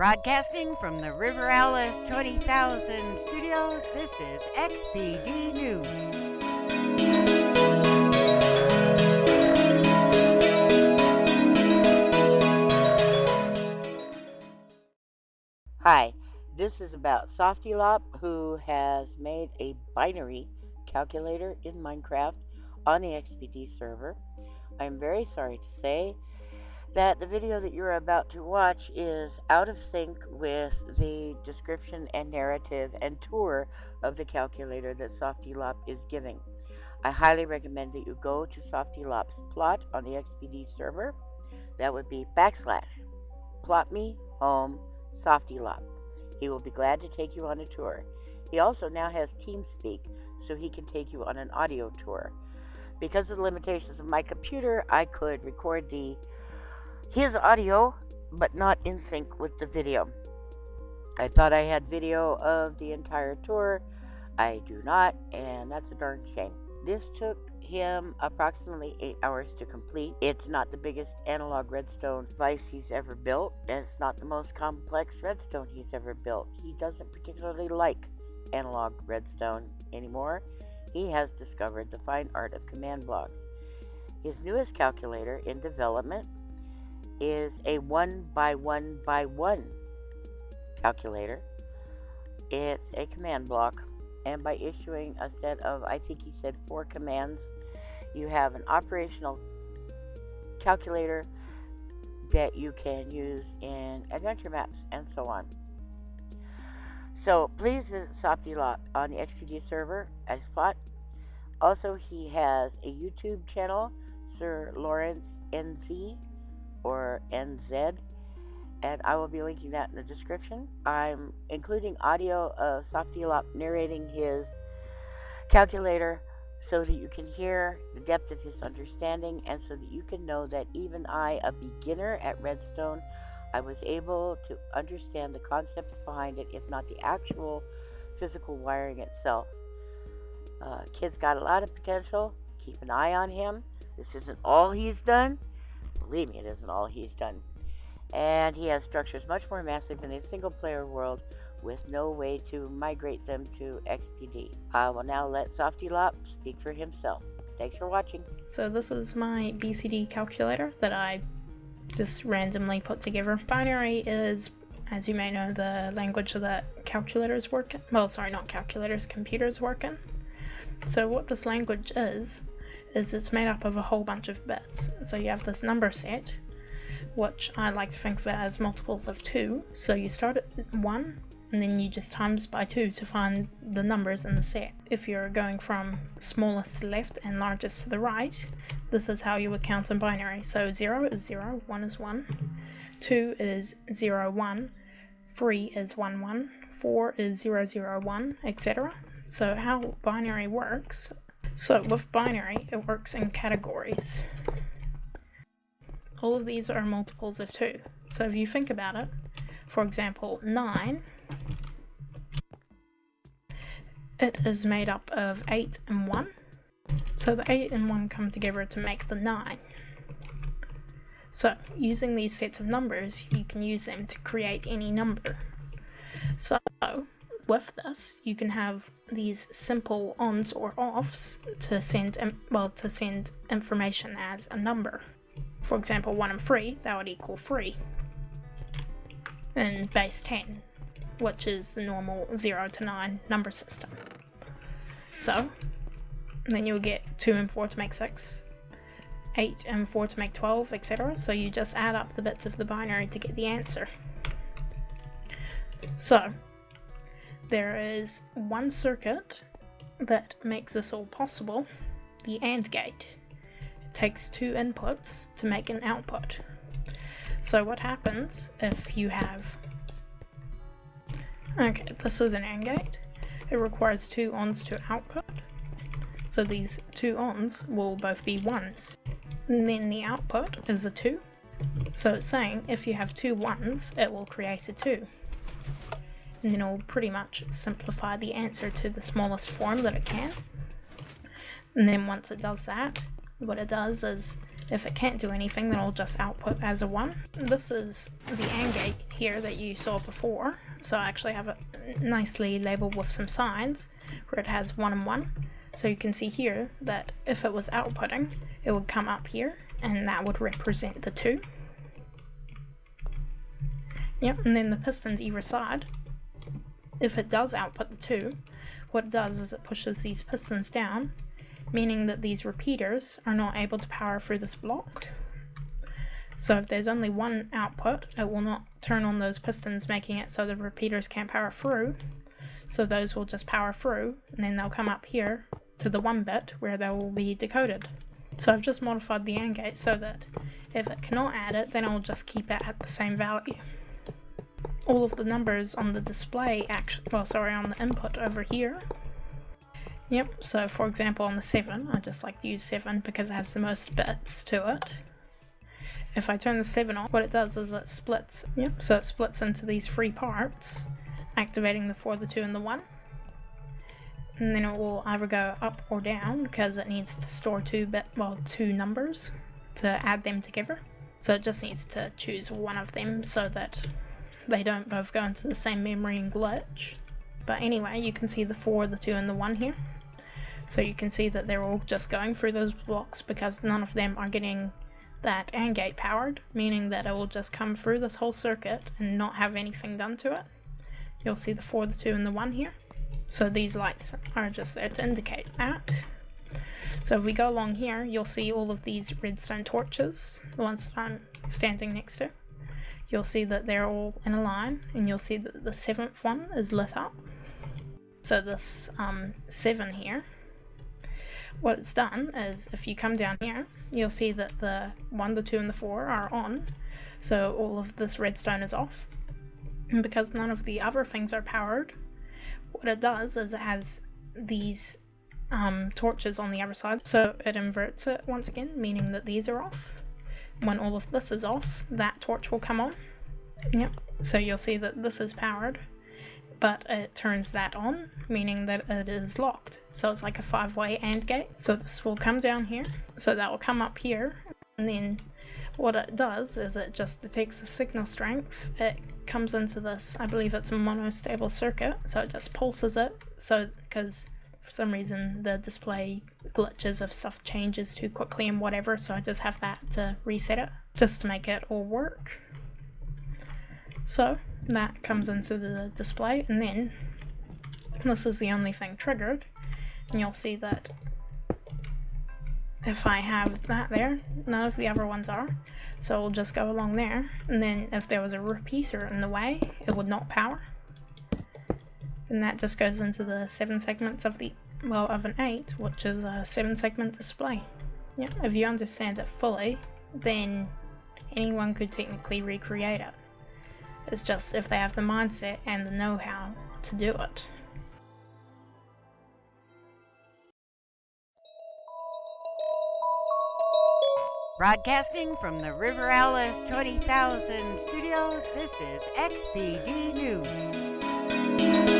Broadcasting from the River Alice 20,000 studios, this is XPD News. Hi, this is about SoftieLop, who has made a binary calculator in Minecraft on the XPD server. I'm very sorry to say that the video that you're about to watch is out of sync with the description and narrative and tour of the calculator that SoftieLop is giving. I highly recommend that you go to SoftieLop's plot on the XPD server. That would be /plotme home SoftieLop. He will be glad to take you on a tour. He also now has TeamSpeak, so he can take you on an audio tour. Because of the limitations of my computer, I could record his audio, but not in sync with the video. I thought I had video of the entire tour. I do not, and that's a darn shame. This took him approximately 8 hours to complete. It's not the biggest analog redstone device he's ever built, and it's not the most complex redstone he's ever built. He doesn't particularly like analog redstone anymore. He has discovered the fine art of command blocks. His newest calculator in development is a 1x1x1 calculator. It's a command block, and by issuing a set of, I think he said 4 commands, you have an operational calculator that you can use in adventure maps and so on. So please visit SoftieLop on the XPD server as plot. Also, he has a YouTube channel, SirLaurenceNZ or NZ, and I will be linking that in the description. I'm including audio of SoftieLop narrating his calculator so that you can hear the depth of his understanding, and so that you can know that even I, a beginner at redstone, I was able to understand the concepts behind it, if not the actual physical wiring itself. Kid's got a lot of potential. Keep an eye on him. This isn't all he's done. Believe me, it isn't all he's done. And he has structures much more massive in a single-player world with no way to migrate them to XPD. I will now let SoftieLop speak for himself. Thanks for watching. So this is my BCD calculator that I just randomly put together. Binary is, as you may know, the language that calculators work in. Well, sorry, not calculators, computers work in. So what this language is it's made up of a whole bunch of bits. So you have this number set, which I like to think of it as multiples of 2. So you start at 1, and then you just times by 2 to find the numbers in the set. If you're going from smallest to left and largest to the right, this is how you would count in binary. So 0 is 0, 1 is 1, 2 is 0, 1, 3 is 1, 1, 4 is 0, 0, 1, etc. So how binary works, so with binary, it works in categories. All of these are multiples of 2. So if you think about it, for example, 9, it is made up of 8 and 1. So the 8 and 1 come together to make the 9. So using these sets of numbers, you can use them to create any number. So with this, you can have these simple ons or offs to send information as a number. For example, 1 and 3, that would equal 3 in base 10, which is the normal 0 to 9 number system. So then you would get 2 and 4 to make 6, 8 and 4 to make 12, etc. So you just add up the bits of the binary to get the answer. So there is one circuit that makes this all possible, the AND gate. It takes 2 inputs to make an output. So what happens if you have... Okay, this is an AND gate. It requires 2 ons to output. So these 2 ons will both be 1s. And then the output is a 2. So it's saying if you have 2 1s, it will create a 2. And then it will pretty much simplify the answer to the smallest form that it can. And then once it does that, what it does is If it can't do anything, then it'll just output as a 1. This is the AND gate here that you saw before. So I actually have it nicely labeled with some signs where it has 1 and 1. So you can see here that if it was outputting, it would come up here and that would represent the 2. Yep, and then the pistons either side, if it does output the 2, what it does is it pushes these pistons down, meaning that these repeaters are not able to power through this block. So if there's only one output, it will not turn on those pistons, making it so the repeaters can't power through. So those will just power through, and then they'll come up here to the 1 bit where they will be decoded. So I've just modified the AND gate so that if it cannot add it, then I'll just keep it at the same value. All of the numbers on the display, on the input over here. Yep, so for example on the 7, I just like to use 7 because it has the most bits to it. If I turn the 7 on, what it does is it splits. Yep, so it splits into these 3 parts, activating the 4, the 2, and the 1. And then it will either go up or down because it needs to store 2 numbers to add them together. So it just needs to choose one of them so that they don't both go into the same memory and glitch. But anyway, you can see the 4, the 2, and the 1 here. So you can see that they're all just going through those blocks because none of them are getting that AND gate powered, meaning that it will just come through this whole circuit and not have anything done to it. You'll see the 4, the 2, and the 1 here. So these lights are just there to indicate that. So if we go along here, you'll see all of these redstone torches, the ones that I'm standing next to. You'll see that they're all in a line, and you'll see that the 7th one is lit up. So this 7 here, what it's done is if you come down here, you'll see that the 1, the 2, and the 4 are on. So all of this redstone is off. And because none of the other things are powered, what it does is it has these torches on the other side. So it inverts it once again, meaning that these are off. When all of this is off, that torch will come on. Yep. So you'll see that this is powered, but it turns that on, meaning that it is locked. So it's like a 5-way AND gate. So this will come down here. So that will come up here. And then what it does is it just detects the signal strength. It comes into this, I believe it's a monostable circuit. So it just pulses it. So because for some reason the display glitches if stuff changes too quickly and whatever. So I just have that to reset it just to make it all work. So that comes into the display, and then this is the only thing triggered, and you'll see that if I have that there, none of the other ones are, so we'll just go along there, and then if there was a repeater in the way, it would not power, and that just goes into the 7 segments of an 8, which is a 7-segment display. Yeah, if you understand it fully, then anyone could technically recreate it. It's just if they have the mindset and the know-how to do it. Broadcasting from the River Alice 20,000 studios, this is XPD News.